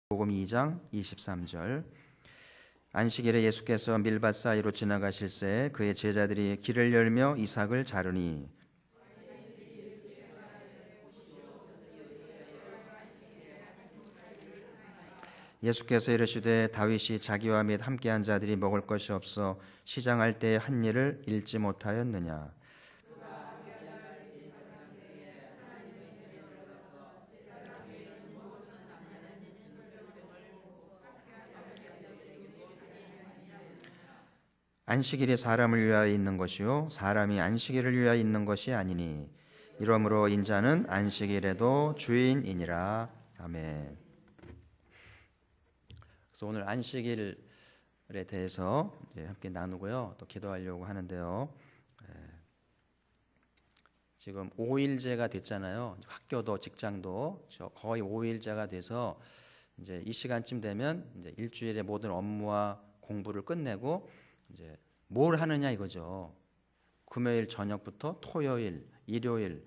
복음 2장 23절. 안식일에 예수께서 밀밭 사이로 지나가실새 그의 제자들이 길을 열며 이삭을 자르니 예수께서 이르시되 다윗이 자기와 및 함께한 자들이 먹을 것이 없어 시장할 때의 한 일을 잃지 못하였느냐. 안식일이 사람을 위하여 있는 것이요 사람이 안식일을 위하여 있는 것이 아니니 이러므로 인자는 안식일에도 주인이니라. 아멘. 그래서 오늘 안식일에 대해서 함께 나누고요, 또 기도하려고 하는데요. 지금 5일제가 됐잖아요. 학교도 직장도 거의 5일제가 돼서 이제 이 시간쯤 되면 이제 일주일의 모든 업무와 공부를 끝내고 이제 뭘 하느냐 이거죠. 금요일 저녁부터 토요일, 일요일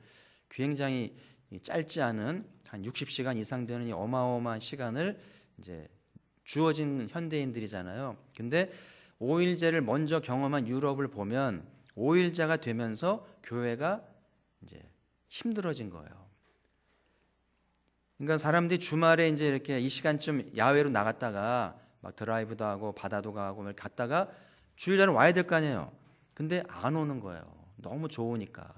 굉장히 짧지 않은 한 60시간 이상 되는 이 어마어마한 시간을 이제 주어진 현대인들이잖아요. 근데 5일제를 먼저 경험한 유럽을 보면 5일제가 되면서 교회가 이제 힘들어진 거예요. 그러니까 사람들이 주말에 이제 이렇게 이 시간쯤 야외로 나갔다가 막 드라이브도 하고 바다도 가고 갔다가 주일날은 와야 될 거 아니에요. 근데 안 오는 거예요. 너무 좋으니까.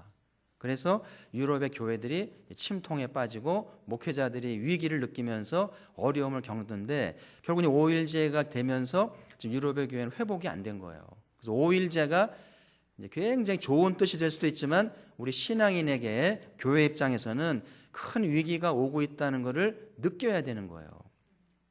그래서 유럽의 교회들이 침통에 빠지고 목회자들이 위기를 느끼면서 어려움을 겪는데 결국은 5일제가 되면서 지금 유럽의 교회는 회복이 안 된 거예요. 그래서 5일제가 이제 굉장히 좋은 뜻이 될 수도 있지만 우리 신앙인에게 교회 입장에서는 큰 위기가 오고 있다는 것을 느껴야 되는 거예요.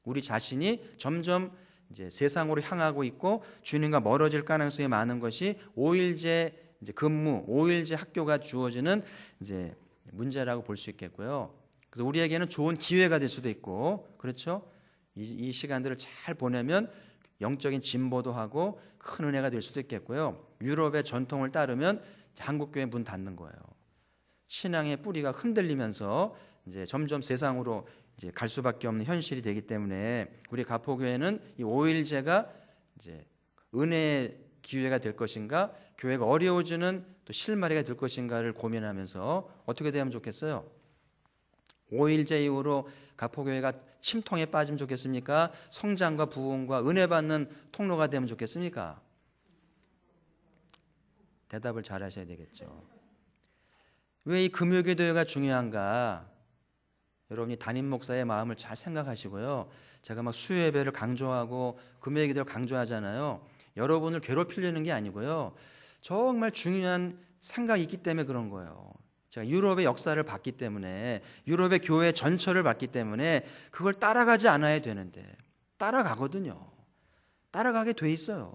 우리 자신이 점점 이제 세상으로 향하고 있고 주님과 멀어질 가능성이 많은 것이 5일제 이제 근무, 5일제 학교가 주어지는 이제 문제라고 볼 수 있겠고요. 그래서 우리에게는 좋은 기회가 될 수도 있고, 그렇죠? 이 시간들을 잘 보내면 영적인 진보도 하고 큰 은혜가 될 수도 있겠고요. 유럽의 전통을 따르면 한국 교회 문 닫는 거예요. 신앙의 뿌리가 흔들리면서 이제 점점 세상으로 이제 갈 수밖에 없는 현실이 되기 때문에 우리 가포교회는 이 5일제가 이제 은혜의 기회가 될 것인가, 교회가 어려워지는 또 실마리가 될 것인가를 고민하면서 어떻게 되면 좋겠어요? 5일제 이후로 가포교회가 침통에 빠지면 좋겠습니까? 성장과 부흥과 은혜 받는 통로가 되면 좋겠습니까? 대답을 잘 하셔야 되겠죠. 왜 이 금요기도회가 중요한가? 여러분이 담임 목사의 마음을 잘 생각하시고요. 제가 막 수요예배를 강조하고 금요기도를 강조하잖아요. 여러분을 괴롭히려는 게 아니고요. 정말 중요한 생각이 있기 때문에 그런 거예요. 제가 유럽의 역사를 봤기 때문에, 유럽의 교회 전철을 봤기 때문에 그걸 따라가지 않아야 되는데 따라가거든요. 따라가게 돼 있어요.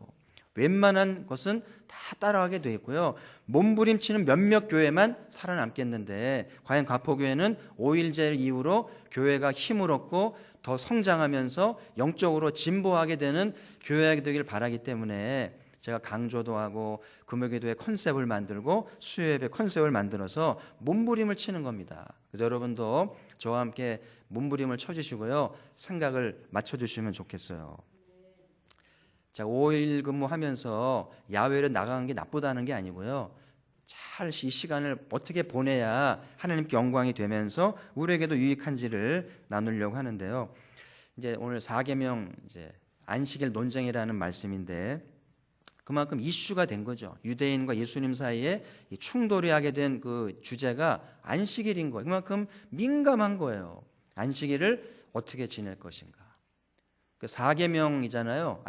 웬만한 것은 다 따라가게 돼 있고요. 몸부림치는 몇몇 교회만 살아남겠는데 과연 가포교회는 5일제 이후로 교회가 힘을 얻고 더 성장하면서 영적으로 진보하게 되는 교회가 되길 바라기 때문에 제가 강조도 하고 금요기도의 컨셉을 만들고 수요예배 컨셉을 만들어서 몸부림을 치는 겁니다. 그래서 여러분도 저와 함께 몸부림을 쳐주시고요. 생각을 맞춰주시면 좋겠어요. 자, 5일 근무하면서 야외로 나가는 게 나쁘다는 게 아니고요. 잘 이 시간을 어떻게 보내야 하나님께 영광이 되면서 우리에게도 유익한지를 나누려고 하는데요. 이제 오늘 4계명 이제 안식일 논쟁이라는 말씀인데 그만큼 이슈가 된 거죠. 유대인과 예수님 사이에 충돌이 하게 된 그 주제가 안식일인 거예요. 그만큼 민감한 거예요. 안식일을 어떻게 지낼 것인가. 그 4계명이잖아요.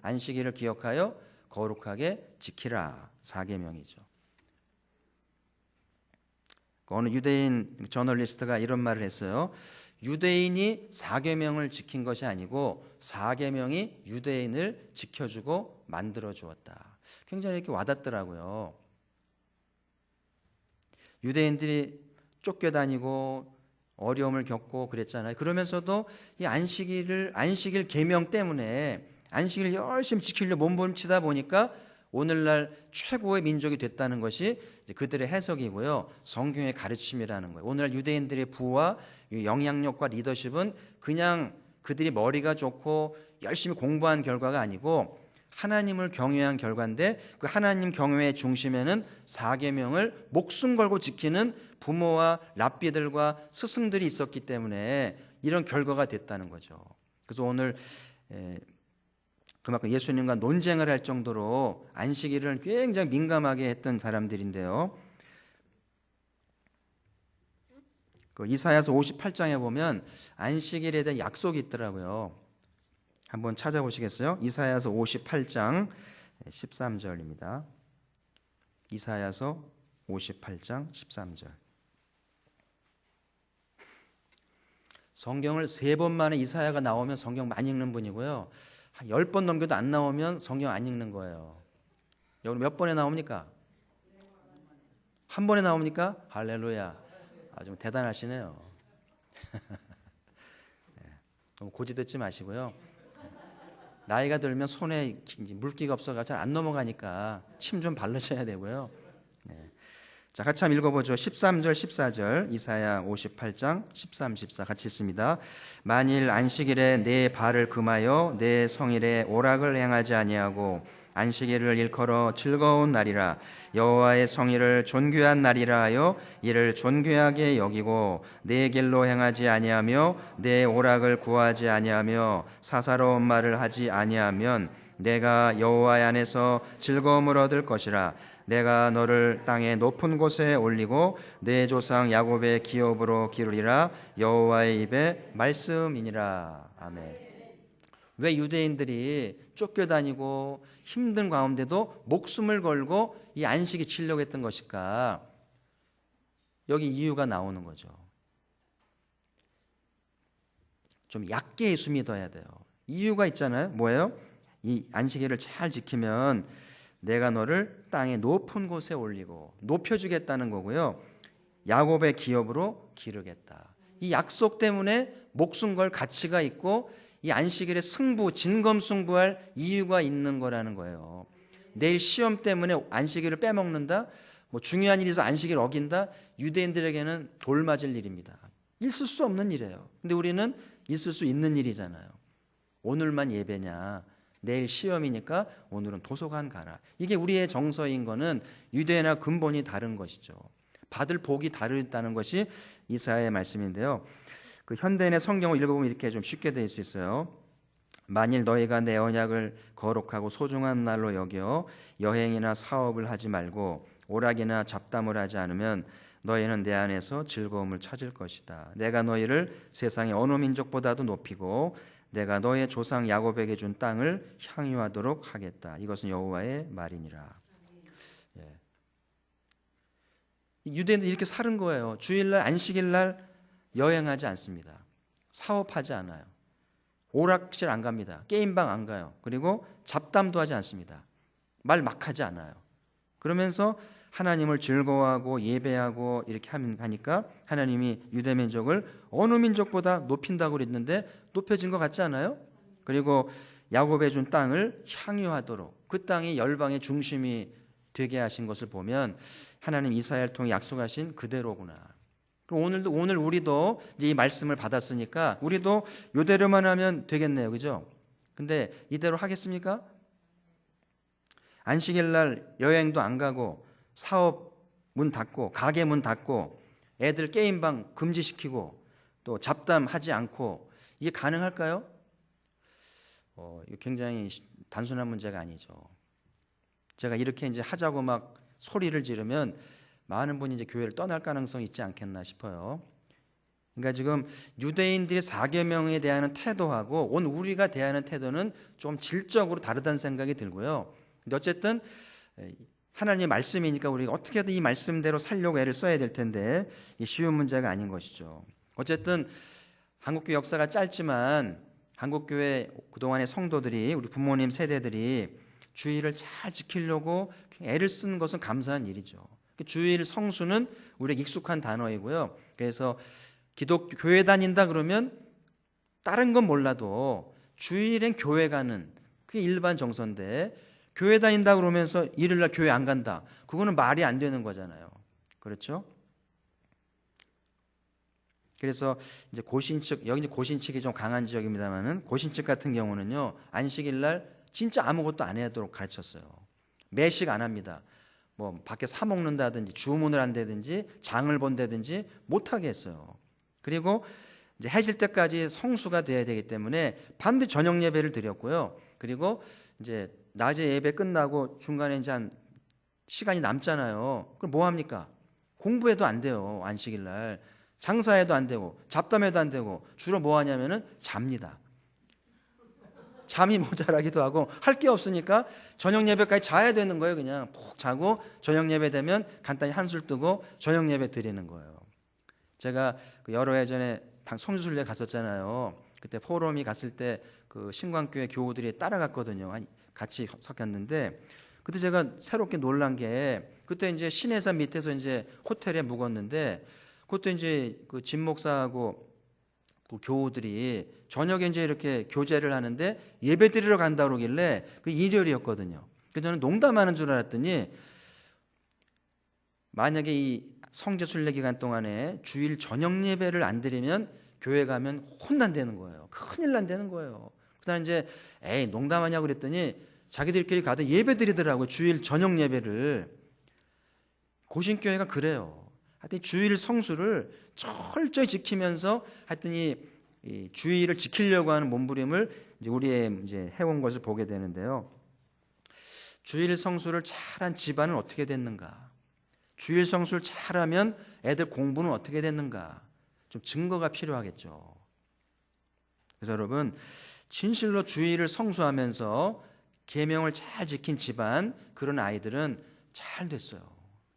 안식일을 기억하여 거룩하게 지키라. 4계명이죠. 어느 유대인 저널리스트가 이런 말을 했어요. 유대인이 4계명을 지킨 것이 아니고 4계명이 유대인을 지켜주고 만들어 주었다. 굉장히 이렇게 와닿더라고요. 유대인들이 쫓겨다니고 어려움을 겪고 그랬잖아요. 그러면서도 이 안식일 계명 때문에 안식일을 열심히 지키려고 몸부림치다 보니까 오늘날 최고의 민족이 됐다는 것이 그들의 해석이고요. 성경의 가르침이라는 거예요. 오늘날 유대인들의 부와 영향력과 리더십은 그냥 그들이 머리가 좋고 열심히 공부한 결과가 아니고 하나님을 경외한 결과인데, 그 하나님 경외의 중심에는 4계명을 목숨 걸고 지키는 부모와 랍비들과 스승들이 있었기 때문에 이런 결과가 됐다는 거죠. 그래서 오늘 그만큼 예수님과 논쟁을 할 정도로 안식일을 굉장히 민감하게 했던 사람들인데요. 그 이사야서 58장에 보면 안식일에 대한 약속이 있더라고요. 한번 찾아보시겠어요? 이사야서 58장 13절입니다. 이사야서 58장 13절. 성경을 3번 만에 이사야가 나오면 성경 많이 읽는 분이고요. 한 10번 넘겨도 안 나오면 성경 안 읽는 거예요. 여기 몇 번에 나옵니까? 한 번에 나옵니까? 할렐루야. 아주 대단하시네요. 너무 고지듣지 마시고요. 나이가 들면 손에 물기가 없어서 잘 안 넘어가니까 침 좀 바르셔야 되고요. 자, 같이 한번 읽어보죠. 13절 14절 이사야 58장 13, 14 같이 읽습니다. 만일 안식일에 내 발을 금하여 내 성일에 오락을 행하지 아니하고 안식일을 일컬어 즐거운 날이라 여호와의 성일을 존귀한 날이라 하여 이를 존귀하게 여기고 내 길로 행하지 아니하며 내 오락을 구하지 아니하며 사사로운 말을 하지 아니하면 내가 여호와의 안에서 즐거움을 얻을 것이라. 내가 너를 땅의 높은 곳에 올리고 내 조상 야곱의 기업으로 기르리라. 여호와의 입의 말씀이니라. 아멘. 왜 유대인들이 쫓겨다니고 힘든 가운데도 목숨을 걸고 이 안식이 지려고 했던 것일까? 여기 이유가 나오는 거죠. 좀 얕게 예수 믿어야 돼요. 이유가 있잖아요. 뭐예요? 이 안식일을 잘 지키면 내가 너를 땅의 높은 곳에 올리고 높여주겠다는 거고요. 야곱의 기업으로 기르겠다. 이 약속 때문에 목숨 걸 가치가 있고 이 안식일에 승부, 진검승부할 이유가 있는 거라는 거예요. 내일 시험 때문에 안식일을 빼먹는다? 뭐 중요한 일이 있어 안식일을 어긴다? 유대인들에게는 돌 맞을 일입니다. 있을 수 없는 일이에요. 근데 우리는 있을 수 있는 일이잖아요. 오늘만 예배냐? 내일 시험이니까 오늘은 도서관 가라. 이게 우리의 정서인 거는 유대나 근본이 다른 것이죠. 받을 복이 다르다는 것이 이사야의 말씀인데요. 그 현대인의 성경을 읽어보면 이렇게 좀 쉽게 될 수 있어요. 만일 너희가 내 언약을 거룩하고 소중한 날로 여겨 여행이나 사업을 하지 말고 오락이나 잡담을 하지 않으면 너희는 내 안에서 즐거움을 찾을 것이다. 내가 너희를 세상의 어느 민족보다도 높이고 내가 너의 조상 야곱에게 준 땅을 향유하도록 하겠다. 이것은 여호와의 말이니라. 유대인들 이렇게 사는 거예요. 주일날 안식일날 여행하지 않습니다. 사업하지 않아요. 오락실 안 갑니다. 게임방 안 가요. 그리고 잡담도 하지 않습니다. 말 막 하지 않아요. 그러면서 하나님을 즐거워하고 예배하고 이렇게 하니까 하나님이 유대 민족을 어느 민족보다 높인다고 그랬는데 높여진 것 같지 않아요? 그리고 야곱에 준 땅을 향유하도록 그 땅이 열방의 중심이 되게 하신 것을 보면 하나님 이사야를 통해 약속하신 그대로구나. 오늘 우리도 이제 이 말씀을 받았으니까 우리도 이대로만 하면 되겠네요. 그죠? 근데 이대로 하겠습니까? 안식일 날 여행도 안 가고 사업 문 닫고 가게 문 닫고 애들 게임방 금지시키고 또 잡담하지 않고 이게 가능할까요? 이거 굉장히 단순한 문제가 아니죠. 제가 이렇게 이제 하자고 막 소리를 지르면 많은 분이 이제 교회를 떠날 가능성이 있지 않겠나 싶어요. 그러니까 지금 유대인들이 4계명에 대한 태도하고 오늘 우리가 대하는 태도는 좀 질적으로 다르다는 생각이 들고요. 근데 어쨌든 하나님의 말씀이니까 우리가 어떻게든 이 말씀대로 살려고 애를 써야 될 텐데 쉬운 문제가 아닌 것이죠. 어쨌든 한국교회 역사가 짧지만 한국교회 그동안의 성도들이 우리 부모님 세대들이 주일을 잘 지키려고 애를 쓰는 것은 감사한 일이죠. 주일 성수는 우리에게 익숙한 단어이고요. 그래서 교회 다닌다 그러면 다른 건 몰라도 주일엔 교회 가는 그게 일반 정서인데 교회 다닌다 그러면서 일요일날 교회 안 간다. 그거는 말이 안 되는 거잖아요. 그렇죠? 그래서 이제 고신측, 여기 이제 고신측이 좀 강한 지역입니다만은 고신측 같은 경우는요, 안식일 날 진짜 아무것도 안 하도록 가르쳤어요. 매식 안 합니다. 뭐 밖에 사 먹는다든지 주문을 한다든지 장을 본다든지 못하게 했어요. 그리고 이제 해질 때까지 성수가 돼야 되기 때문에 반드시 저녁 예배를 드렸고요. 그리고 이제 낮에 예배 끝나고 중간에 이제 한 시간이 남잖아요. 그럼 뭐 합니까? 공부해도 안 돼요. 안식일 날. 장사해도 안 되고 잡담해도 안 되고 주로 뭐 하냐면은 잡니다. 잠이 모자라기도 하고 할 게 없으니까 저녁 예배까지 자야 되는 거예요. 그냥 푹 자고 저녁 예배 되면 간단히 한술 뜨고 저녁 예배 드리는 거예요. 제가 여러 해 전에 성주순례 갔었잖아요. 그때 포럼이 갔을 때 그 신광교회 교우들이 따라갔거든요. 같이 섞였는데 그때 제가 새롭게 놀란 게 그때 이제 신해산 밑에서 이제 호텔에 묵었는데 그때 이제 그 진 목사하고 그 교우들이 저녁에 이제 이렇게 교제를 하는데 예배 드리러 간다 그러길래 그 일요일이었거든요. 그래서 저는 농담하는 줄 알았더니 만약에 이 성제 순례 기간 동안에 주일 저녁 예배를 안 드리면 교회 가면 혼난다는 거예요. 큰일 난다는 거예요. 그래서 이제 에이 농담하냐고 그랬더니 자기들끼리 가도 예배 드리더라고요. 주일 저녁 예배를. 고신교회가 그래요. 하여튼 주일 성수를 철저히 지키면서 하여튼 이 주일을 지키려고 하는 몸부림을 이제 우리의 이제 해온 것을 보게 되는데요. 주일 성수를 잘한 집안은 어떻게 됐는가? 주일 성수를 잘하면 애들 공부는 어떻게 됐는가? 좀 증거가 필요하겠죠. 그래서 여러분 진실로 주일을 성수하면서 계명을 잘 지킨 집안 그런 아이들은 잘 됐어요.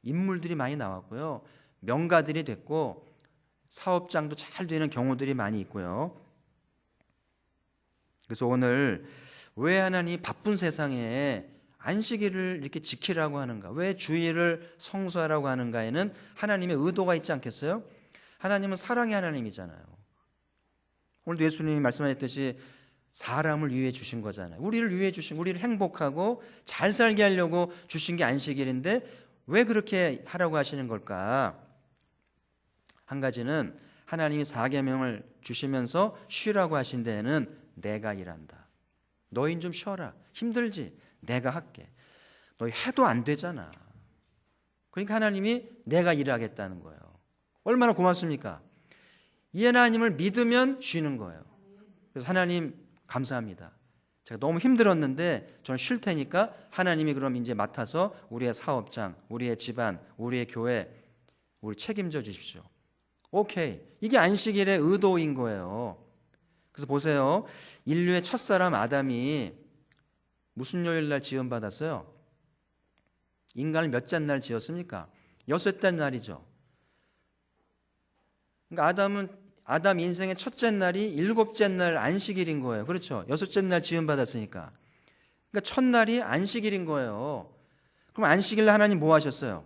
인물들이 많이 나왔고요. 명가들이 됐고 사업장도 잘 되는 경우들이 많이 있고요. 그래서 오늘 왜 하나님 바쁜 세상에 안식일을 이렇게 지키라고 하는가? 왜 주일을 성수하라고 하는가에는 하나님의 의도가 있지 않겠어요? 하나님은 사랑의 하나님이잖아요. 오늘도 예수님이 말씀하셨듯이 사람을 위해 주신 거잖아요. 우리를 위해 주신, 우리를 행복하고 잘 살게 하려고 주신 게 안식일인데 왜 그렇게 하라고 하시는 걸까? 한 가지는 하나님이 사계명을 주시면서 쉬라고 하신 데에는 내가 일한다. 너희는 좀 쉬어라. 힘들지? 내가 할게. 너희 해도 안 되잖아. 그러니까 하나님이 내가 일하겠다는 거예요. 얼마나 고맙습니까? 이 하나님을 믿으면 쉬는 거예요. 그래서 하나님 감사합니다. 제가 너무 힘들었는데 저는 쉴 테니까 하나님이 그럼 이제 맡아서 우리의 사업장, 우리의 집안, 우리의 교회 우리 책임져 주십시오. 오케이. 이게 안식일의 의도인 거예요. 그래서 보세요. 인류의 첫사람 아담이 무슨 요일 날 지음받았어요? 인간을 몇째 날 지었습니까? 여섯째 날이죠. 그러니까 아담 인생의 첫째 날이 일곱째 날 안식일인 거예요. 그렇죠? 여섯째 날 지음받았으니까. 그러니까 첫날이 안식일인 거예요. 그럼 안식일 날 하나님 뭐 하셨어요?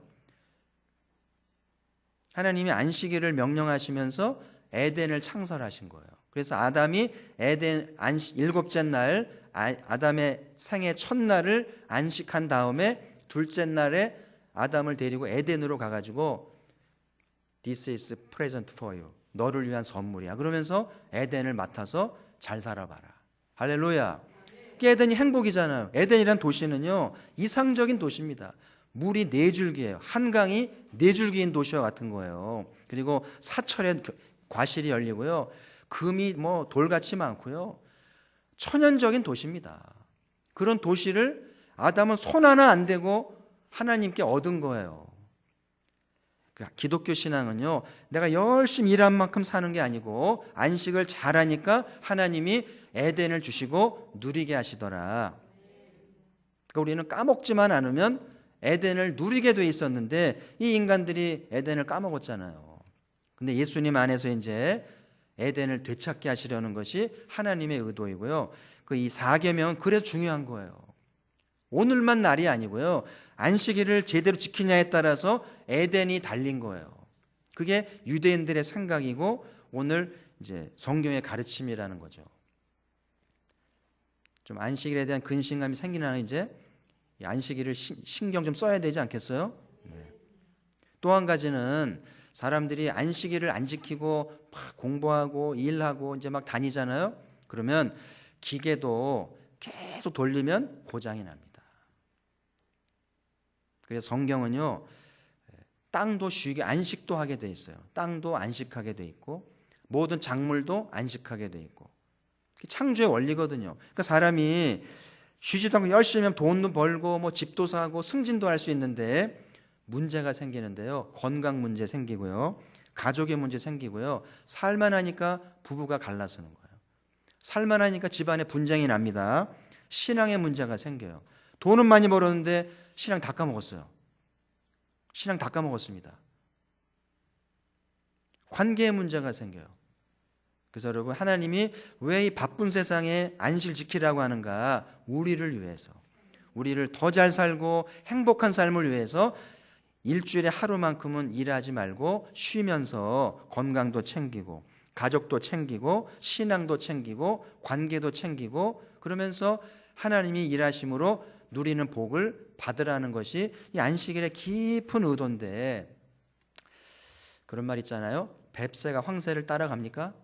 하나님이 안식일을 명령하시면서 에덴을 창설하신 거예요. 그래서 아담이 에덴 일곱째 날 아담의 생애 첫날을 안식한 다음에 둘째 날에 아담을 데리고 에덴으로 가가지고 This is present for you. 너를 위한 선물이야. 그러면서 에덴을 맡아서 잘 살아봐라. 할렐루야. 에덴이 행복이잖아요. 에덴이란 도시는요 이상적인 도시입니다. 물이 네 줄기예요. 한강이 네 줄기인 도시와 같은 거예요. 그리고 사철에 과실이 열리고요. 금이 뭐 돌같이 많고요. 천연적인 도시입니다. 그런 도시를 아담은 손 하나 안 대고 하나님께 얻은 거예요. 기독교 신앙은요, 내가 열심히 일한 만큼 사는 게 아니고 안식을 잘하니까 하나님이 에덴을 주시고 누리게 하시더라. 그러니까 우리는 까먹지만 않으면 에덴을 누리게 돼 있었는데 이 인간들이 에덴을 까먹었잖아요. 근데 예수님 안에서 이제 에덴을 되찾게 하시려는 것이 하나님의 의도이고요. 이 사계명은 그래서 중요한 거예요. 오늘만 날이 아니고요. 안식일을 제대로 지키냐에 따라서 에덴이 달린 거예요. 그게 유대인들의 생각이고 오늘 이제 성경의 가르침이라는 거죠. 좀 안식일에 대한 근심감이 생기나 이제 안식일을 신경 좀 써야 되지 않겠어요? 네. 또 한 가지는 사람들이 안식일을 안 지키고 막 공부하고 일하고 이제 막 다니잖아요. 그러면 기계도 계속 돌리면 고장이 납니다. 그래서 성경은요, 땅도 쉬게 안식도 하게 돼 있어요. 땅도 안식하게 돼 있고 모든 작물도 안식하게 돼 있고, 창조의 원리거든요. 그러니까 사람이 쉬지도 않고 열심히 하면 돈도 벌고 뭐 집도 사고 승진도 할 수 있는데 문제가 생기는데요. 건강 문제 생기고요. 가족의 문제 생기고요. 살만하니까 부부가 갈라서는 거예요. 살만하니까 집안에 분쟁이 납니다. 신앙의 문제가 생겨요. 돈은 많이 벌었는데 신앙 다 까먹었어요. 신앙 다 까먹었습니다. 관계의 문제가 생겨요. 그래서 여러분, 하나님이 왜 이 바쁜 세상에 안식을 지키라고 하는가? 우리를 위해서, 우리를 더 잘 살고 행복한 삶을 위해서 일주일에 하루만큼은 일하지 말고 쉬면서 건강도 챙기고 가족도 챙기고 신앙도 챙기고 관계도 챙기고, 그러면서 하나님이 일하심으로 누리는 복을 받으라는 것이 이 안식일의 깊은 의도인데, 그런 말 있잖아요. 뱁새가 황새를 따라갑니까?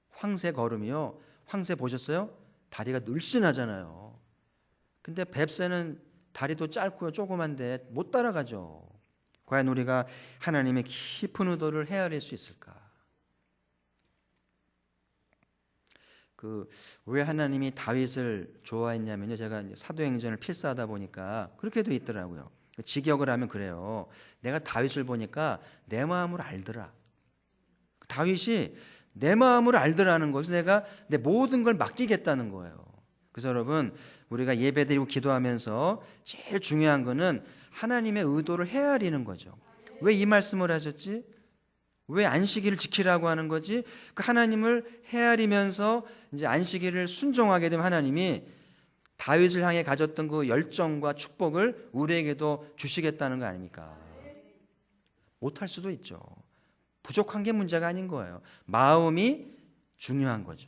황새 걸음이요, 황새 보셨어요? 다리가 늘씬하잖아요. 근데 뱁새는 다리도 짧고요, 조그만데 못 따라가죠. 과연 우리가 하나님의 깊은 의도를 헤아릴 수 있을까? 왜 하나님이 다윗을 좋아했냐면요, 제가 사도행전을 필사하다 보니까 그렇게 돼 있더라고요. 직역을 하면 그래요. 내가 다윗을 보니까 내 마음을 알더라. 다윗이 내 마음을 알더라는 것은 내가 내 모든 걸 맡기겠다는 거예요. 그래서 여러분, 우리가 예배드리고 기도하면서 제일 중요한 거는 하나님의 의도를 헤아리는 거죠. 왜 이 말씀을 하셨지? 왜 안식일을 지키라고 하는 거지? 그 하나님을 헤아리면서 이제 안식일을 순종하게 되면 하나님이 다윗을 향해 가졌던 그 열정과 축복을 우리에게도 주시겠다는 거 아닙니까? 못할 수도 있죠. 부족한 게 문제가 아닌 거예요. 마음이 중요한 거죠.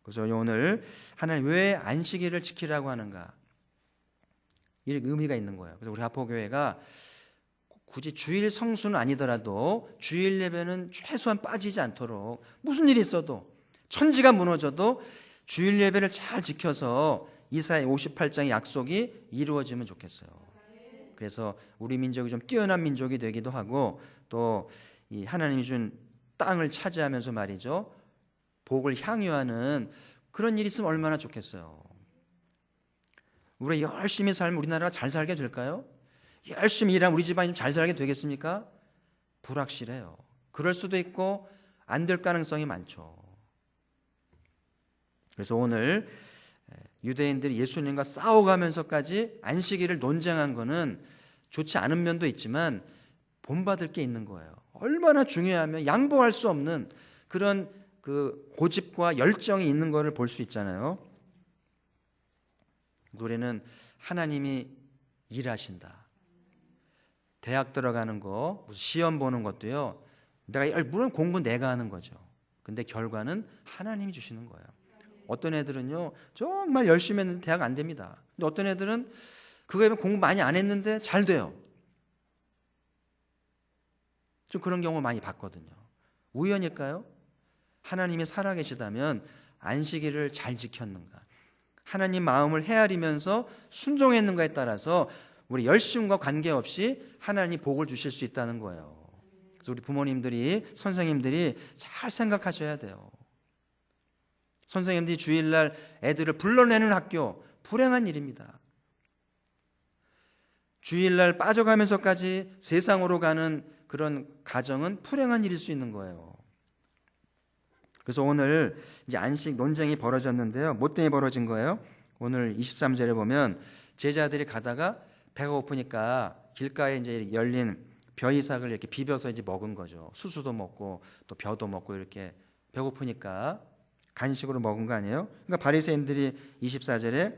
그래서 오늘 하나님 왜 안식일을 지키라고 하는가? 이 의미가 있는 거예요. 그래서 우리 하포교회가 굳이 주일 성수는 아니더라도 주일 예배는 최소한 빠지지 않도록, 무슨 일이 있어도 천지가 무너져도 주일 예배를 잘 지켜서 이사야 58장의 약속이 이루어지면 좋겠어요. 그래서 우리 민족이 좀 뛰어난 민족이 되기도 하고, 또 이 하나님이 준 땅을 차지하면서 말이죠, 복을 향유하는 그런 일이 있으면 얼마나 좋겠어요. 우리 열심히 살면 우리나라가 잘 살게 될까요? 열심히 일하면 우리 집안이 잘 살게 되겠습니까? 불확실해요. 그럴 수도 있고 안 될 가능성이 많죠. 그래서 오늘 유대인들이 예수님과 싸워가면서까지 안식일을 논쟁한 거는 좋지 않은 면도 있지만 본받을 게 있는 거예요. 얼마나 중요하면 양보할 수 없는 그런 그 고집과 열정이 있는 것을 볼 수 있잖아요. 우리는 하나님이 일하신다. 대학 들어가는 거, 무슨 시험 보는 것도요, 물론 공부 내가 하는 거죠. 근데 결과는 하나님이 주시는 거예요. 어떤 애들은요, 정말 열심히 했는데 대학 안 됩니다. 근데 어떤 애들은 그거에 공부 많이 안 했는데 잘 돼요. 좀 그런 경우 많이 봤거든요. 우연일까요? 하나님이 살아계시다면 안식일을 잘 지켰는가, 하나님 마음을 헤아리면서 순종했는가에 따라서 우리 열심과 관계없이 하나님이 복을 주실 수 있다는 거예요. 그래서 우리 부모님들이, 선생님들이 잘 생각하셔야 돼요. 선생님들이 주일날 애들을 불러내는 학교, 불행한 일입니다. 주일날 빠져가면서까지 세상으로 가는 그런 가정은 불행한 일일 수 있는 거예요. 그래서 오늘 이제 안식 논쟁이 벌어졌는데요. 뭐 때문에 벌어진 거예요? 오늘 23절에 보면 제자들이 가다가 배가 고프니까 길가에 이제 열린 벼이삭을 이렇게 비벼서 이제 먹은 거죠. 수수도 먹고 또 벼도 먹고 이렇게 배고프니까 간식으로 먹은 거 아니에요? 그러니까 바리새인들이 24절에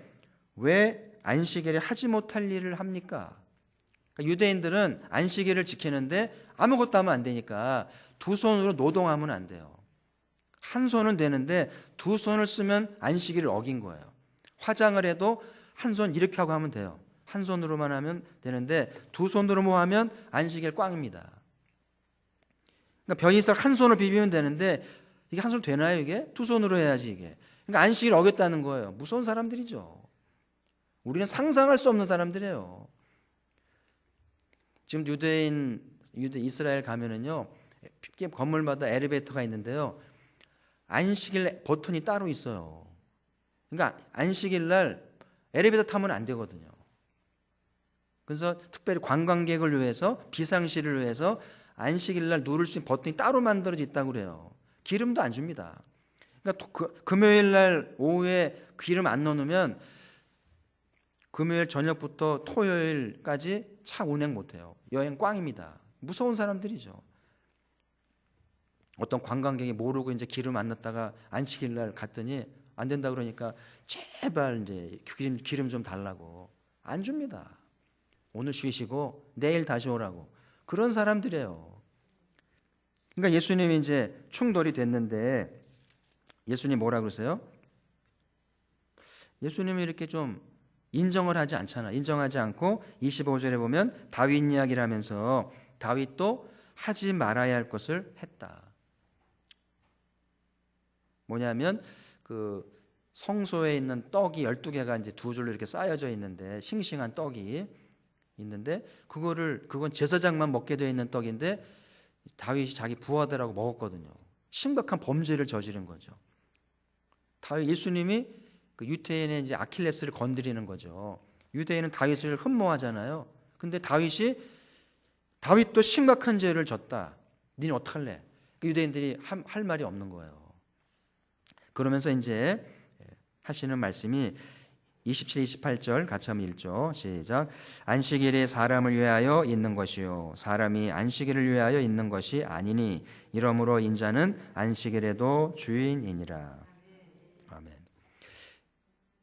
왜 안식일에 하지 못할 일을 합니까? 그러니까 유대인들은 안식일을 지키는데 아무것도 하면 안 되니까 두 손으로 노동하면 안 돼요. 한 손은 되는데 두 손을 쓰면 안식일을 어긴 거예요. 화장을 해도 한 손 이렇게 하고 하면 돼요. 한 손으로만 하면 되는데 두 손으로 뭐 하면 안식일 꽝입니다. 그러니까 벼이삭 한 손으로 비비면 되는데 이게 한 손 되나요 이게? 두 손으로 해야지 이게. 그러니까 안식일 어겼다는 거예요. 무서운 사람들이죠. 우리는 상상할 수 없는 사람들이에요. 지금 이스라엘 가면은요, 건물마다 엘리베이터가 있는데요, 안식일 버튼이 따로 있어요. 그러니까 안식일 날 엘리베이터 타면 안 되거든요. 그래서 특별히 관광객을 위해서, 비상시를 위해서 안식일 날 누를 수 있는 버튼이 따로 만들어져 있다고 그래요. 기름도 안 줍니다. 그러니까 금요일 날 오후에 기름 안 넣으면 금요일 저녁부터 토요일까지 차 운행 못해요. 여행 꽝입니다. 무서운 사람들이죠. 어떤 관광객이 모르고 이제 기름 안 넣었다가 안식일 날 갔더니 안 된다 그러니까 제발 이제 기름 좀 달라고 안 줍니다. 오늘 쉬시고 내일 다시 오라고. 그런 사람들이에요. 그러니까 예수님이 이제 충돌이 됐는데 예수님 뭐라 그러세요? 예수님이 이렇게 좀 인정을 하지 않잖아. 인정하지 않고 25절에 보면 다윗 이야기를 하면서 다윗도 하지 말아야 할 것을 했다. 뭐냐면 그 성소에 있는 떡이 12개가 이제 두 줄로 이렇게 쌓여져 있는데 싱싱한 떡이 있는데 그건 제사장만 먹게 되어 있는 떡인데 다윗이 자기 부하들하고 먹었거든요. 심각한 범죄를 저지른 거죠. 예수님이 그 유대인의 이제 아킬레스를 건드리는 거죠. 유대인은 다윗을 흠모하잖아요. 근데 다윗도 심각한 죄를 졌다. 니는 어떡할래? 그 유대인들이 할 말이 없는 거예요. 그러면서 이제 하시는 말씀이 27, 28절 같이 한번 읽죠. 시작. 안식일이 사람을 위하여 있는 것이요 사람이 안식일을 위하여 있는 것이 아니니 이러므로 인자는 안식일에도 주인이니라. 아멘.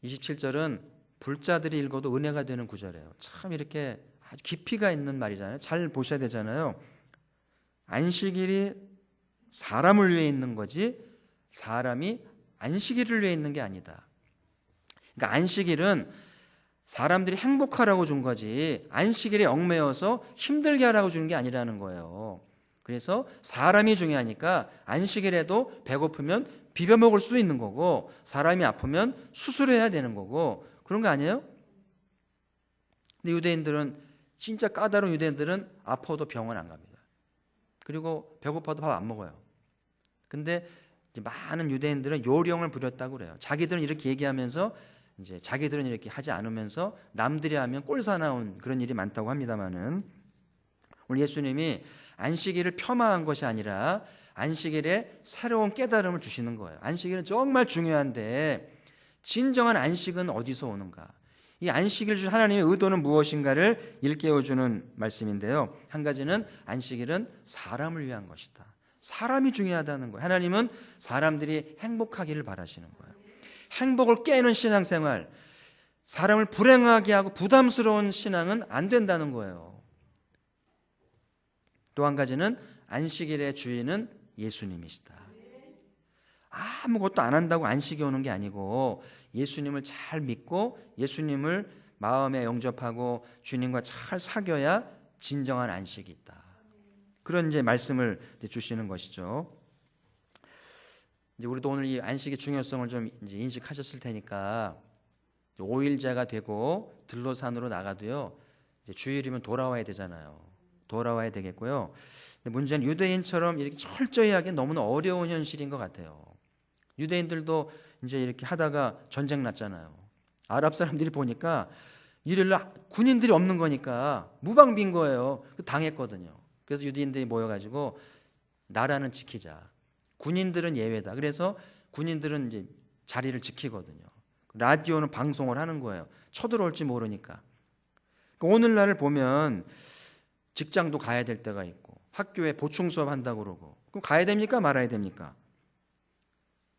27절은 불자들이 읽어도 은혜가 되는 구절이에요. 참 이렇게 아주 깊이가 있는 말이잖아요. 잘 보셔야 되잖아요. 안식일이 사람을 위해 있는 거지 사람이 안식일을 위해 있는 게 아니다. 그러니까 안식일은 사람들이 행복하라고 준 거지 안식일에 얽매여서 힘들게 하라고 주는 게 아니라는 거예요. 그래서 사람이 중요하니까 안식일에도 배고프면 비벼 먹을 수도 있는 거고 사람이 아프면 수술해야 되는 거고 그런 거 아니에요? 근데 유대인들은 진짜 까다로운 유대인들은 아파도 병원 안 갑니다. 그리고 배고파도 밥 안 먹어요. 근데 이제 많은 유대인들은 요령을 부렸다고 그래요. 자기들은 이렇게 얘기하면서 이제 자기들은 이렇게 하지 않으면서 남들이 하면 꼴사나운 그런 일이 많다고 합니다만은 오늘 예수님이 안식일을 폄하한 것이 아니라 안식일에 새로운 깨달음을 주시는 거예요. 안식일은 정말 중요한데 진정한 안식은 어디서 오는가? 이 안식일 주 하나님의 의도는 무엇인가를 일깨워주는 말씀인데요. 한 가지는 안식일은 사람을 위한 것이다. 사람이 중요하다는 거예요. 하나님은 사람들이 행복하기를 바라시는 거예요. 행복을 깨는 신앙생활, 사람을 불행하게 하고 부담스러운 신앙은 안 된다는 거예요. 또 한 가지는 안식일의 주인은 예수님이시다. 아무것도 안 한다고 안식이 오는 게 아니고 예수님을 잘 믿고 예수님을 마음에 영접하고 주님과 잘 사귀어야 진정한 안식이 있다. 그런 이제 말씀을 주시는 것이죠. 이제 우리도 오늘 이 안식의 중요성을 좀 이제 인식하셨을 테니까 5일제가 되고 들로산으로 나가도요. 이제 주일이면 돌아와야 되잖아요. 돌아와야 되겠고요. 근데 문제는 유대인처럼 이렇게 철저히 하기엔 너무나 어려운 현실인 것 같아요. 유대인들도 이제 이렇게 하다가 전쟁 났잖아요. 아랍 사람들이 보니까 일요일날 군인들이 없는 거니까 무방비인 거예요. 당했거든요. 그래서 유대인들이 모여가지고 나라는 지키자. 군인들은 예외다. 그래서 군인들은 이제 자리를 지키거든요. 라디오는 방송을 하는 거예요. 쳐들어올지 모르니까. 오늘날을 보면 직장도 가야 될 때가 있고 학교에 보충 수업 한다고 그러고 그럼 가야 됩니까? 말아야 됩니까?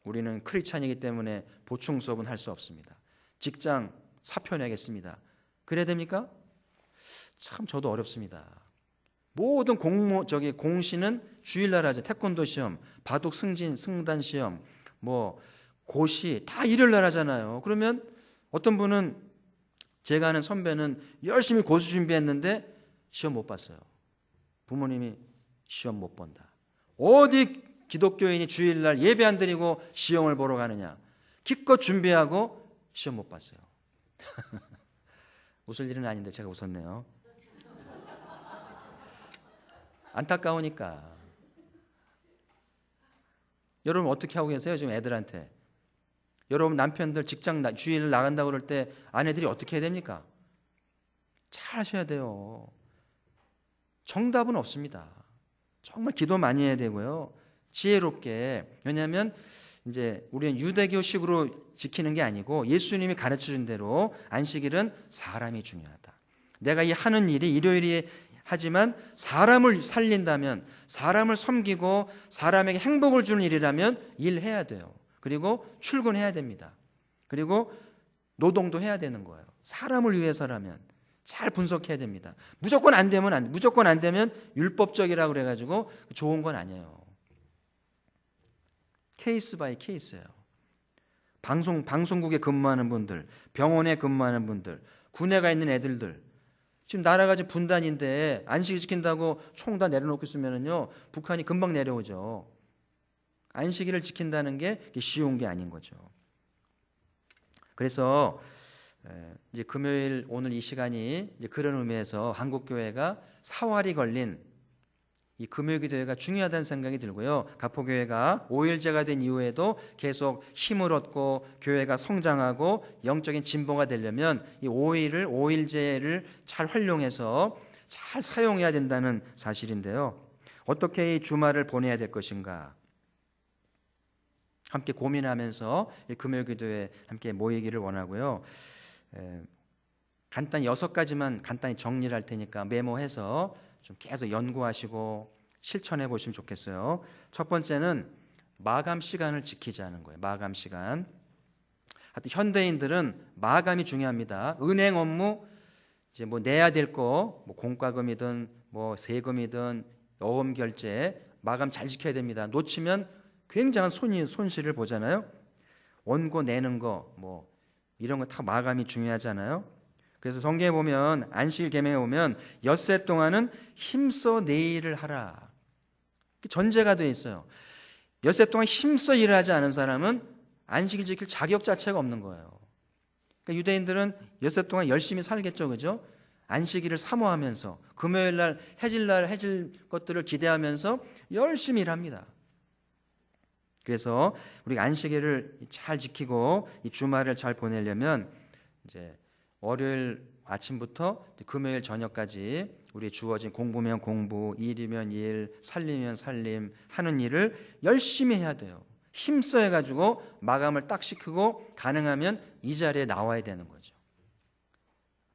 우리는 크리스찬이기 때문에 보충 수업은 할 수 없습니다. 직장 사표 내겠습니다. 그래야 됩니까? 참 저도 어렵습니다. 모든 공시는 주일날 하죠. 태권도 시험, 바둑 승단 시험, 뭐 고시 다 일요일날 하잖아요. 그러면 어떤 분은 제가 아는 선배는 열심히 고시 준비했는데 시험 못 봤어요. 부모님이 시험 못 본다. 어디 기독교인이 주일날 예배 안 드리고 시험을 보러 가느냐. 기껏 준비하고 시험 못 봤어요. 웃을 일은 아닌데 제가 웃었네요. 안타까우니까. 여러분 어떻게 하고 계세요? 지금 애들한테. 여러분 남편들 직장 주일 나간다고 그럴 때 아내들이 어떻게 해야 됩니까? 잘 하셔야 돼요. 정답은 없습니다. 정말 기도 많이 해야 되고요. 지혜롭게. 왜냐하면 이제 우리는 유대교식으로 지키는 게 아니고 예수님이 가르쳐 준 대로 안식일은 사람이 중요하다. 내가 이 하는 일이 일요일이 하지만 사람을 살린다면, 사람을 섬기고 사람에게 행복을 주는 일이라면 일해야 돼요. 그리고 출근해야 됩니다. 그리고 노동도 해야 되는 거예요. 사람을 위해서라면 잘 분석해야 됩니다. 무조건 안 되면 율법적이라고 그래가지고 좋은 건 아니에요. 케이스 바이 케이스예요. 방송국에 근무하는 분들, 병원에 근무하는 분들, 군에 가 있는 애들들, 지금 나라가 지금 분단인데 안식일 지킨다고 총 다 내려놓고 있으면요 북한이 금방 내려오죠. 안식일을 지킨다는 게 쉬운 게 아닌 거죠. 그래서 이제 금요일 오늘 이 시간이 이제 그런 의미에서 한국 교회가 사활이 걸린 이 금요기도회가 중요하다는 생각이 들고요. 가포교회가 5일제가 된 이후에도 계속 힘을 얻고 교회가 성장하고 영적인 진보가 되려면 이 5일제를 잘 활용해서 잘 사용해야 된다는 사실인데요. 어떻게 이 주말을 보내야 될 것인가? 함께 고민하면서 이 금요기도회 함께 모이기를 원하고요. 간단히 6가지만 간단히 정리를 할 테니까 메모해서 좀 계속 연구하시고 실천해 보시면 좋겠어요. 첫 번째는 마감 시간을 지키자는 거예요. 마감 시간. 하여튼 현대인들은 마감이 중요합니다. 은행 업무 이제 뭐 내야 될 거, 뭐 공과금이든 뭐 세금이든 여금 결제 마감 잘 지켜야 됩니다. 놓치면 굉장한 손실을 보잖아요. 원고 내는 거 뭐 이런 거 다 마감이 중요하잖아요. 그래서 성경에 보면 안식일 계명에 보면 엿새 동안은 힘써 내 일을 하라. 전제가 되어 있어요. 엿새 동안 힘써 일을 하지 않은 사람은 안식일 지킬 자격 자체가 없는 거예요. 그러니까 유대인들은 엿새 동안 열심히 살겠죠, 그죠? 안식일을 사모하면서 금요일 날 해질 것들을 기대하면서 열심히 일합니다. 그래서 우리가 안식일을 잘 지키고 이 주말을 잘 보내려면 이제 월요일 아침부터 금요일 저녁까지 우리 주어진 공부면 공부, 일이면 일, 살림이면 살림 하는 일을 열심히 해야 돼요. 힘써 해가지고 마감을 딱 시키고 가능하면 이 자리에 나와야 되는 거죠.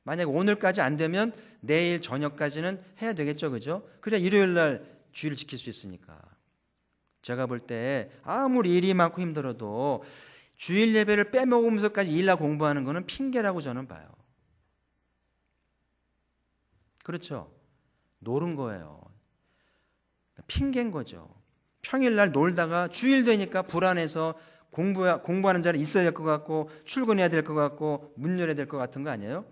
만약 오늘까지 안 되면 내일 저녁까지는 해야 되겠죠, 그죠? 그래야 일요일 날 주일 지킬 수 있으니까. 제가 볼 때 아무리 일이 많고 힘들어도 주일 예배를 빼먹으면서까지 일나 공부하는 거는 핑계라고 저는 봐요. 그렇죠? 노는 거예요. 핑계인 거죠. 평일날 놀다가 주일 되니까 불안해서 공부하는 자리에 있어야 될 것 같고 출근해야 될 것 같고 문 열어야 될 것 같은 거 아니에요?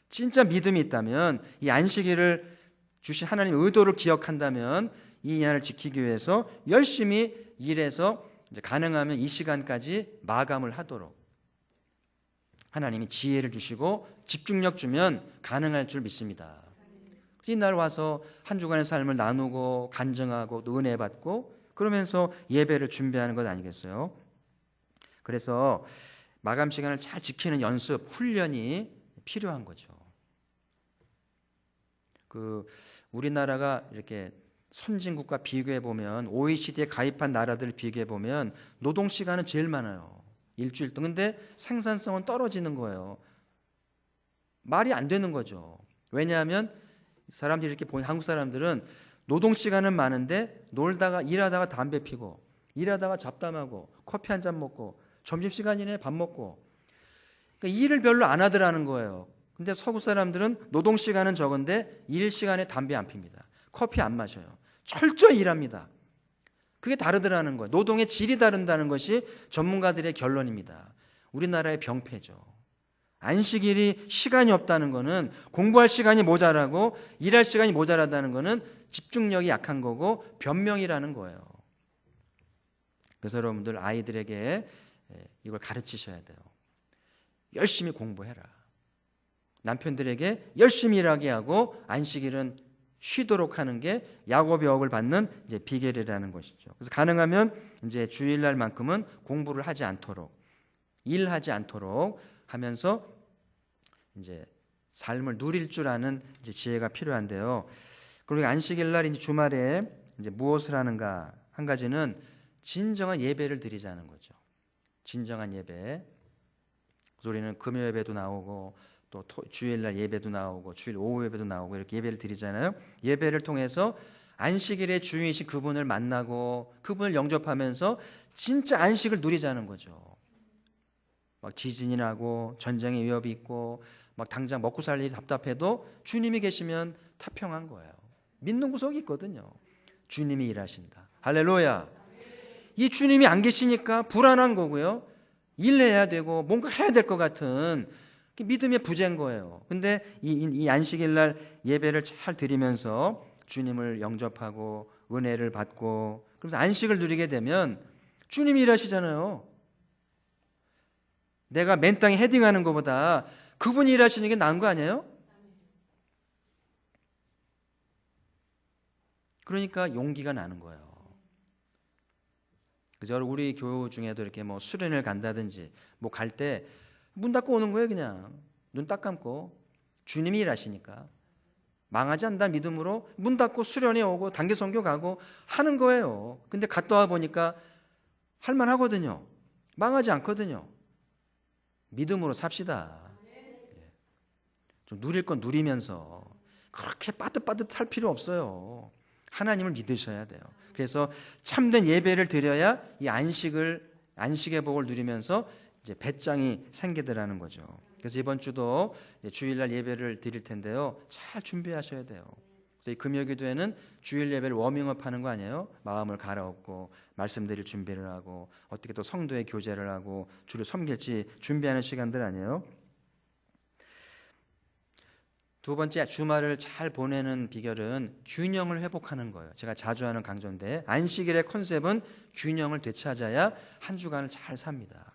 진짜 믿음이 있다면 이 안식일을 주신 하나님의 의도를 기억한다면 이 날을 지키기 위해서 열심히 일해서 이제 가능하면 이 시간까지 마감을 하도록 하나님이 지혜를 주시고 집중력 주면 가능할 줄 믿습니다. 이날 와서 한 주간의 삶을 나누고 간증하고 또 은혜 받고 그러면서 예배를 준비하는 것 아니겠어요? 그래서 마감 시간을 잘 지키는 연습, 훈련이 필요한 거죠. 우리나라가 이렇게 선진국과 비교해 보면 OECD에 가입한 나라들을 비교해 보면 노동 시간은 제일 많아요. 일주일 동안. 근데 생산성은 떨어지는 거예요. 말이 안 되는 거죠. 왜냐하면 사람들이 이렇게 보니 한국 사람들은 노동 시간은 많은데 놀다가 일하다가 담배 피고 일하다가 잡담하고 커피 한 잔 먹고 점심시간이네 밥 먹고 그러니까 일을 별로 안 하더라는 거예요. 근데 서구 사람들은 노동 시간은 적은데 일 시간에 담배 안 핍니다. 커피 안 마셔요. 철저히 일합니다. 그게 다르더라는 거예요. 노동의 질이 다른다는 것이 전문가들의 결론입니다. 우리나라의 병폐죠. 안식일이 시간이 없다는 것은 공부할 시간이 모자라고 일할 시간이 모자라다는 것은 집중력이 약한 거고 변명이라는 거예요. 그래서 여러분들 아이들에게 이걸 가르치셔야 돼요. 열심히 공부해라. 남편들에게 열심히 일하게 하고 안식일은 쉬도록 하는 게 야곱의 억을 받는 이제 비결이라는 것이죠. 그래서 가능하면 이제 주일날만큼은 공부를 하지 않도록, 일하지 않도록 하면서 이제 삶을 누릴 줄 아는 이제 지혜가 필요한데요. 그리고 안식일날 이제 주말에 이제 무엇을 하는가? 한 가지는 진정한 예배를 드리자는 거죠. 진정한 예배. 그래서 우리는 금요 예배도 나오고 또 주일날 예배도 나오고 주일 오후 예배도 나오고 이렇게 예배를 드리잖아요. 예배를 통해서 안식일의 주인이신 그분을 만나고 그분을 영접하면서 진짜 안식을 누리자는 거죠. 막 지진이 나고 전쟁의 위협이 있고 막 당장 먹고 살 일이 답답해도 주님이 계시면 태평한 거예요. 믿는 구석이 있거든요. 주님이 일하신다. 할렐루야. 이 주님이 안 계시니까 불안한 거고요. 일해야 되고 뭔가 해야 될 것 같은 믿음의 부재인 거예요. 근데 이 안식일 날 예배를 잘 드리면서 주님을 영접하고 은혜를 받고 그래서 안식을 누리게 되면 주님이 일하시잖아요. 내가 맨 땅에 헤딩하는 것보다 그분이 일하시는 게 나은 거 아니에요? 그러니까 용기가 나는 거예요. 그래서 우리 교우 중에도 이렇게 뭐 수련을 간다든지 뭐 갈 때 문 닫고 오는 거예요. 그냥 눈 딱 감고 주님이 일하시니까 망하지 않는다는 믿음으로 문 닫고 수련회 오고 단기 선교 가고 하는 거예요. 근데 갔다 와 보니까 할만하거든요. 망하지 않거든요. 믿음으로 삽시다. 좀 누릴 건 누리면서 그렇게 빠듯빠듯할 필요 없어요. 하나님을 믿으셔야 돼요. 그래서 참된 예배를 드려야 이 안식의 복을 누리면서 이제 배짱이 생기더라는 거죠. 그래서 이번 주도 주일날 예배를 드릴 텐데요. 잘 준비하셔야 돼요. 그래서 이 금요기도에는 주일 예배를 워밍업 하는 거 아니에요? 마음을 갈아엎고 말씀 드릴 준비를 하고 어떻게 또 성도의 교제를 하고 주를 섬길지 준비하는 시간들 아니에요? 두 번째, 주말을 잘 보내는 비결은 균형을 회복하는 거예요. 제가 자주 하는 강조인데 안식일의 컨셉은 균형을 되찾아야 한 주간을 잘 삽니다.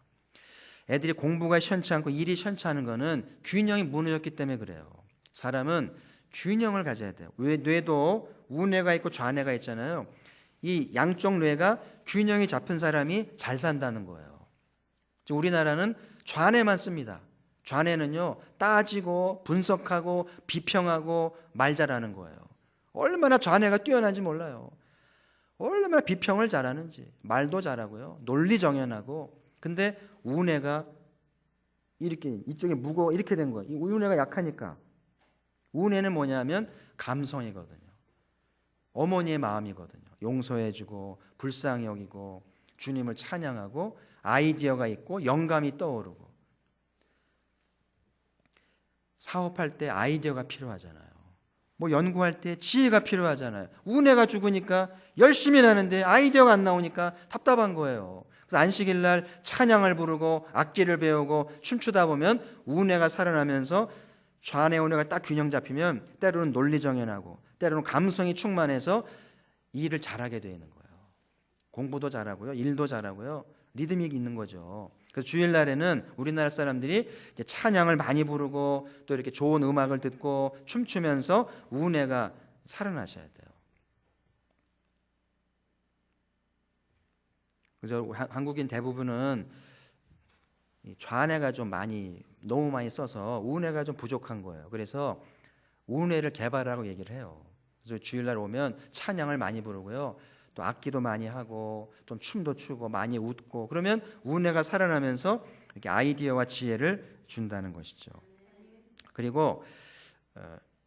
애들이 공부가 시원치 않고 일이 시원치 않은 거는 균형이 무너졌기 때문에 그래요. 사람은 균형을 가져야 돼요. 뇌도 우뇌가 있고 좌뇌가 있잖아요. 이 양쪽 뇌가 균형이 잡힌 사람이 잘 산다는 거예요. 우리나라는 좌뇌만 씁니다. 좌뇌는요, 따지고 분석하고 비평하고 말 잘하는 거예요. 얼마나 좌뇌가 뛰어난지 몰라요. 얼마나 비평을 잘하는지. 말도 잘하고요. 논리 정연하고. 근데 우뇌가 이렇게 이쪽에 무거워 이렇게 된 거예요. 이 우뇌가 약하니까. 우뇌는 뭐냐면 감성이거든요. 어머니의 마음이거든요. 용서해주고 불쌍히 여기고 주님을 찬양하고 아이디어가 있고 영감이 떠오르고. 사업할 때 아이디어가 필요하잖아요. 뭐 연구할 때 지혜가 필요하잖아요. 우뇌가 죽으니까 열심히 하는데 아이디어가 안 나오니까 답답한 거예요. 그래서 안식일 날 찬양을 부르고 악기를 배우고 춤추다 보면 우뇌가 살아나면서 좌뇌 우뇌가 딱 균형 잡히면 때로는 논리 정연하고 때로는 감성이 충만해서 일을 잘하게 되는 거예요. 공부도 잘하고요. 일도 잘하고요. 리듬이 있는 거죠. 그래서 주일날에는 우리나라 사람들이 이제 찬양을 많이 부르고 또 이렇게 좋은 음악을 듣고 춤추면서 우뇌가 살아나셔야 돼요. 그래서 한국인 대부분은 좌뇌가 좀 너무 많이 써서 우뇌가 좀 부족한 거예요. 그래서 우뇌를 개발하라고 얘기를 해요. 그래서 주일날 오면 찬양을 많이 부르고요. 또 악기도 많이 하고 좀 춤도 추고 많이 웃고 그러면 우뇌가 살아나면서 이렇게 아이디어와 지혜를 준다는 것이죠. 그리고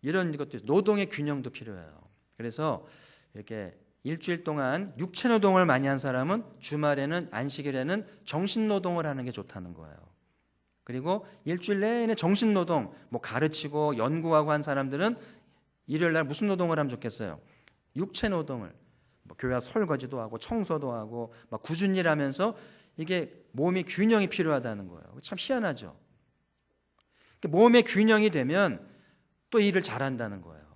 이런 것도 노동의 균형도 필요해요. 그래서 이렇게 일주일 동안 육체 노동을 많이 한 사람은 주말에는 안식일에는 정신 노동을 하는 게 좋다는 거예요. 그리고 일주일 내내 정신 노동, 뭐 가르치고 연구하고 한 사람들은 일요일 날 무슨 노동을 하면 좋겠어요? 육체 노동을. 뭐 교회 설거지도 하고 청소도 하고 막 굳은 일 하면서 이게 몸이 균형이 필요하다는 거예요. 참 희한하죠. 몸의 균형이 되면 또 일을 잘한다는 거예요.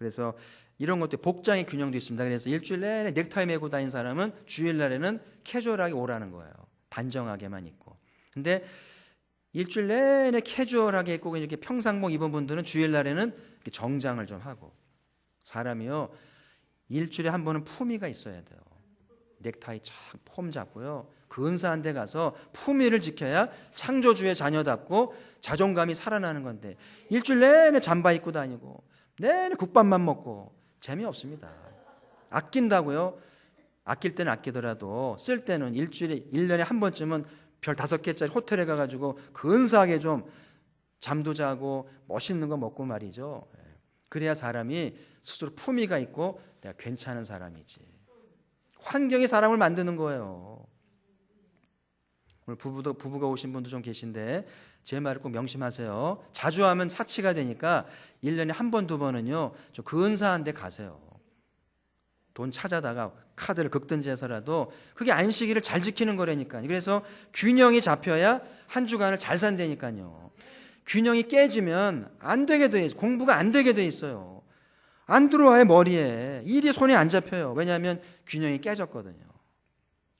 그래서 이런 것도 복장의 균형도 있습니다. 그래서 일주일 내내 넥타이 메고 다니는 사람은 주일날에는 캐주얼하게 오라는 거예요. 단정하게만 입고. 근데 일주일 내내 캐주얼하게 입고 이렇게 평상복 입은 분들은 주일날에는 정장을 좀 하고. 사람이요, 일주일에 한 번은 품위가 있어야 돼요. 넥타이 착 폼 잡고요, 근사한 데 가서 품위를 지켜야 창조주의 자녀답고 자존감이 살아나는 건데, 일주일 내내 잠바 입고 다니고 내내 국밥만 먹고 재미없습니다. 아낀다고요? 아낄 때는 아끼더라도 쓸 때는 일주일에 1년에 한 번쯤은 별 5개짜리 호텔에 가가지고 근사하게 좀 잠도 자고 멋있는 거 먹고 말이죠. 그래야 사람이 스스로 품위가 있고 내가 괜찮은 사람이지. 환경이 사람을 만드는 거예요. 오늘 부부가 오신 분도 좀 계신데 제 말을 꼭 명심하세요. 자주 하면 사치가 되니까 1년에 한 번, 2번은요 좀 근사한 데 가세요. 돈 찾아다가 카드를 긁든지 해서라도 그게 안식일을 잘 지키는 거라니까요. 그래서 균형이 잡혀야 한 주간을 잘 산다니까요. 균형이 깨지면 안 되게 돼 있어요. 공부가 안 되게 돼 있어요. 안 들어와요. 머리에. 일이 손에 안 잡혀요. 왜냐하면 균형이 깨졌거든요.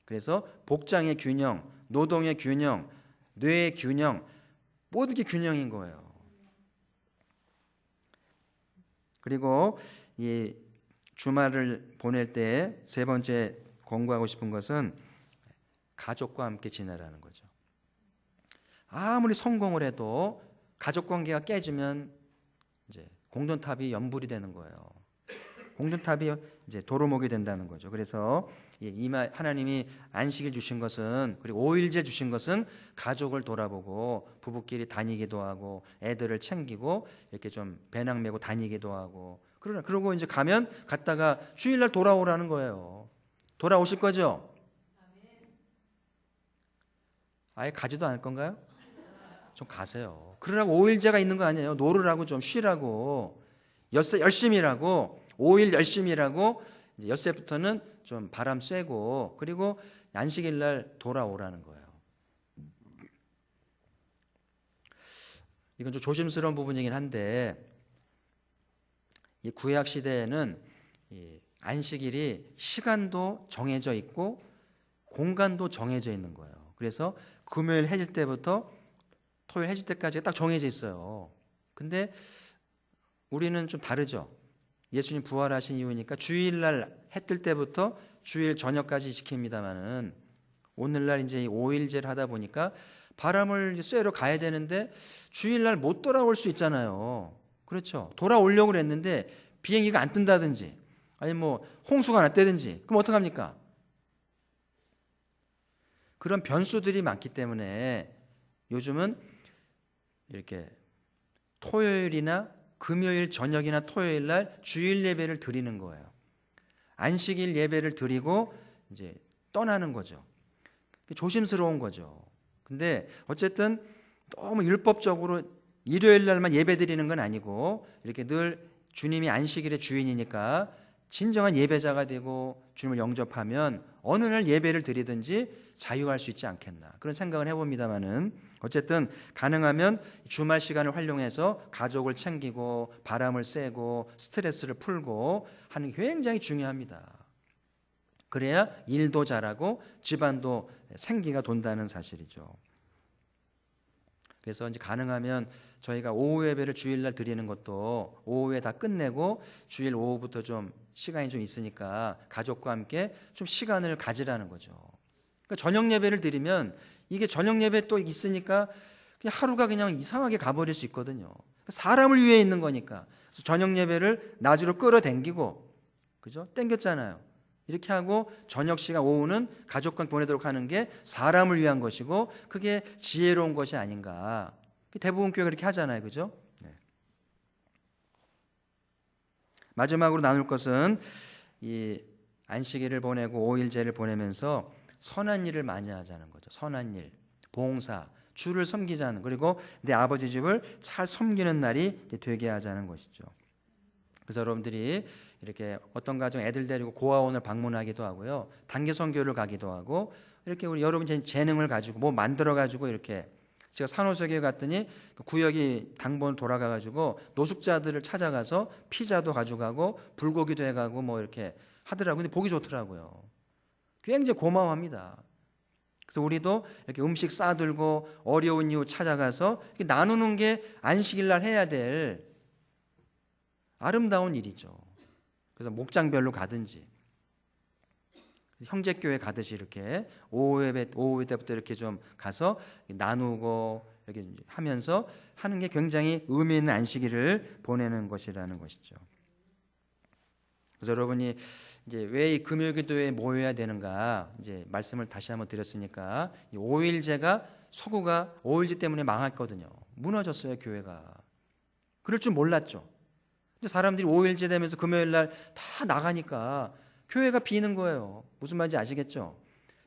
그래서 복장의 균형, 노동의 균형, 뇌의 균형, 모든 게 균형인 거예요. 그리고 이 주말을 보낼 때 세 번째 권고하고 싶은 것은 가족과 함께 지내라는 거죠. 아무리 성공을 해도 가족 관계가 깨지면 이제 공든탑이 연불이 되는 거예요. 공든탑이 이제 도루묵이 된다는 거죠. 그래서 하나님이 안식일 주신 것은, 그리고 5일제 주신 것은 가족을 돌아보고 부부끼리 다니기도 하고 애들을 챙기고 이렇게 좀 배낭 메고 다니기도 하고, 그러고 이제 갔다가 주일날 돌아오라는 거예요. 돌아오실 거죠? 아예 가지도 않을 건가요? 좀 가세요. 그러라고 5일제가 있는 거 아니에요. 놀으라고, 좀 쉬라고, 열심히 일하고, 5일 열심히 일하고, 이제 엿새부터는 좀 바람 쐬고, 그리고 안식일 날 돌아오라는 거예요. 이건 좀 조심스러운 부분이긴 한데, 이 구약 시대에는 이 안식일이 시간도 정해져 있고 공간도 정해져 있는 거예요. 그래서 금요일 해질 때부터 토요일 해질 때까지가 딱 정해져 있어요. 근데 우리는 좀 다르죠. 예수님 부활하신 이후니까 주일날 해 뜰 때부터 주일 저녁까지 지킵니다만은, 오늘날 이제 5일제를 하다 보니까 바람을 쐬러 가야 되는데 주일날 못 돌아올 수 있잖아요. 그렇죠. 돌아오려고 그랬는데 비행기가 안 뜬다든지, 아니 뭐 홍수가 났다든지, 그럼 어떡합니까? 그런 변수들이 많기 때문에 요즘은 이렇게 토요일이나 금요일 저녁이나 토요일 날 주일 예배를 드리는 거예요. 안식일 예배를 드리고 이제 떠나는 거죠. 조심스러운 거죠. 근데 어쨌든 너무 율법적으로 일요일 날만 예배 드리는 건 아니고, 이렇게 늘 주님이 안식일의 주인이니까 진정한 예배자가 되고 주님을 영접하면 어느 날 예배를 드리든지 자유할 수 있지 않겠나, 그런 생각을 해봅니다만은, 어쨌든 가능하면 주말 시간을 활용해서 가족을 챙기고 바람을 쐬고 스트레스를 풀고 하는 게 굉장히 중요합니다. 그래야 일도 잘하고 집안도 생기가 돈다는 사실이죠. 그래서 이제 가능하면 저희가 오후 예배를 주일날 드리는 것도 오후에 다 끝내고 주일 오후부터 좀 시간이 좀 있으니까 가족과 함께 좀 시간을 가지라는 거죠. 그러니까 저녁 예배를 드리면 이게 저녁 예배 또 있으니까 그냥 하루가 그냥 이상하게 가버릴 수 있거든요. 사람을 위해 있는 거니까. 그래서 저녁 예배를 낮으로 끌어당기고, 그죠? 땡겼잖아요. 이렇게 하고 저녁 시간 오후는 가족과 보내도록 하는 게 사람을 위한 것이고, 그게 지혜로운 것이 아닌가. 대부분 교회가 그렇게 하잖아요. 그죠? 네. 마지막으로 나눌 것은 이 안식일을 보내고 5일제를 보내면서 선한 일을 많이 하자는 거죠. 선한 일, 봉사, 주를 섬기자는, 그리고 내 아버지 집을 잘 섬기는 날이 되게 하자는 것이죠. 그래서 여러분들이 이렇게 어떤 가정 애들 데리고 고아원을 방문하기도 하고요, 단기 선교를 가기도 하고, 이렇게 우리 여러분 재능을 가지고 뭐 만들어 가지고 이렇게 제가 산호석에 갔더니 그 구역이 당번 돌아가가지고 노숙자들을 찾아가서 피자도 가져가고 불고기도 해가고 뭐 이렇게 하더라고요. 근데 보기 좋더라고요. 굉장히 고마워합니다. 그래서 우리도 이렇게 음식 싸들고 어려운 이웃 찾아가서 나누는 게 안식일 날 해야 될 아름다운 일이죠. 그래서 목장별로 가든지 형제교회 가듯이 이렇게 오후 때부터 이렇게 좀 가서 나누고 이렇게 하면서 하는 게 굉장히 의미 있는 안식일을 보내는 것이라는 것이죠. 그래서 여러분이 이제 왜 이 금요기도에 모여야 되는가 이제 말씀을 다시 한번 드렸으니까 이 5일제가 서구가 5일제 때문에 망했거든요. 무너졌어요, 교회가. 그럴 줄 몰랐죠. 근데 사람들이 5일제 되면서 금요일 날 다 나가니까 교회가 비는 거예요. 무슨 말인지 아시겠죠?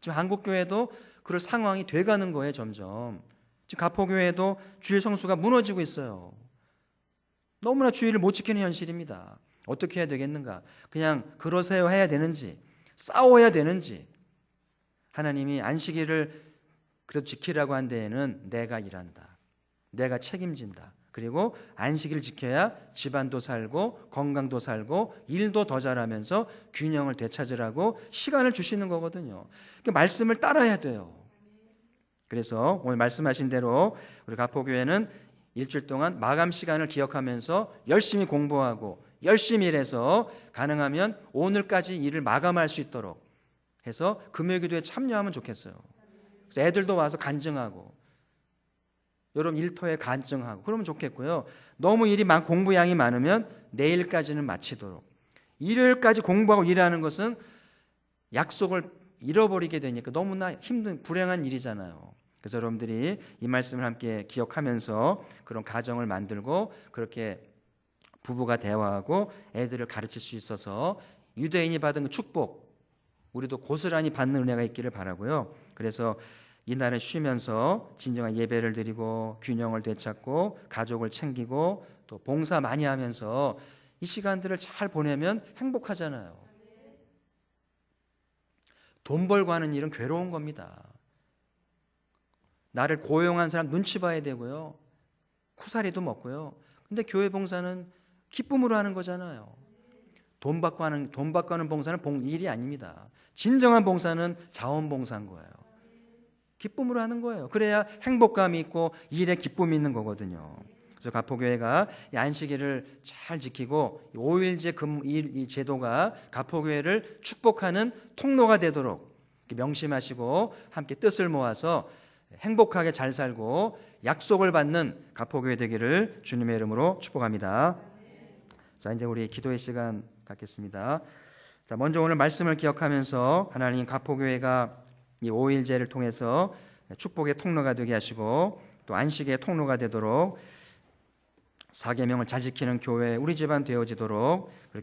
지금 한국 교회도 그럴 상황이 돼가는 거예요, 점점. 지금 가포교회도 주일 성수가 무너지고 있어요. 너무나 주일을 못 지키는 현실입니다. 어떻게 해야 되겠는가? 그냥 그러세요 해야 되는지, 싸워야 되는지. 하나님이 안식일을 그래도 지키라고 한 데에는 내가 일한다. 내가 책임진다. 그리고 안식일 지켜야 집안도 살고 건강도 살고 일도 더 잘하면서 균형을 되찾으라고 시간을 주시는 거거든요. 그 말씀을 따라야 돼요. 그래서 오늘 말씀하신 대로 우리 가포교회는 일주일 동안 마감 시간을 기억하면서 열심히 공부하고 열심히 일해서 가능하면 오늘까지 일을 마감할 수 있도록 해서 금요기도에 참여하면 좋겠어요. 그래서 애들도 와서 간증하고 여러분 일터에 간증하고 그러면 좋겠고요. 너무 일이 공부량이 많으면 내일까지는 마치도록. 일요일까지 공부하고 일하는 것은 약속을 잃어버리게 되니까 너무나 힘든 불행한 일이잖아요. 그래서 여러분들이 이 말씀을 함께 기억하면서 그런 가정을 만들고 그렇게 부부가 대화하고 애들을 가르칠 수 있어서 유대인이 받은 그 축복 우리도 고스란히 받는 은혜가 있기를 바라고요. 그래서 이날은 쉬면서 진정한 예배를 드리고 균형을 되찾고 가족을 챙기고 또 봉사 많이 하면서 이 시간들을 잘 보내면 행복하잖아요. 돈 벌고 하는 일은 괴로운 겁니다. 나를 고용한 사람 눈치 봐야 되고요. 쿠사리도 먹고요. 근데 교회 봉사는 기쁨으로 하는 거잖아요. 돈 받고 하는 봉사는 일이 아닙니다. 진정한 봉사는 자원봉사인 거예요. 기쁨으로 하는 거예요. 그래야 행복감이 있고 일에 기쁨이 있는 거거든요. 그래서 가포교회가 이 안식일을 잘 지키고 5일제 이 제도가 가포교회를 축복하는 통로가 되도록 명심하시고 함께 뜻을 모아서 행복하게 잘 살고 약속을 받는 가포교회 되기를 주님의 이름으로 축복합니다. 자, 이제 우리 기도의 시간 갖겠습니다. 자, 먼저 오늘 말씀을 기억하면서 하나님 가포교회가 이 5일제를 통해서 축복의 통로가 되게 하시고 또 안식의 통로가 되도록 4계명을 잘 지키는 교회 우리 집안 되어지도록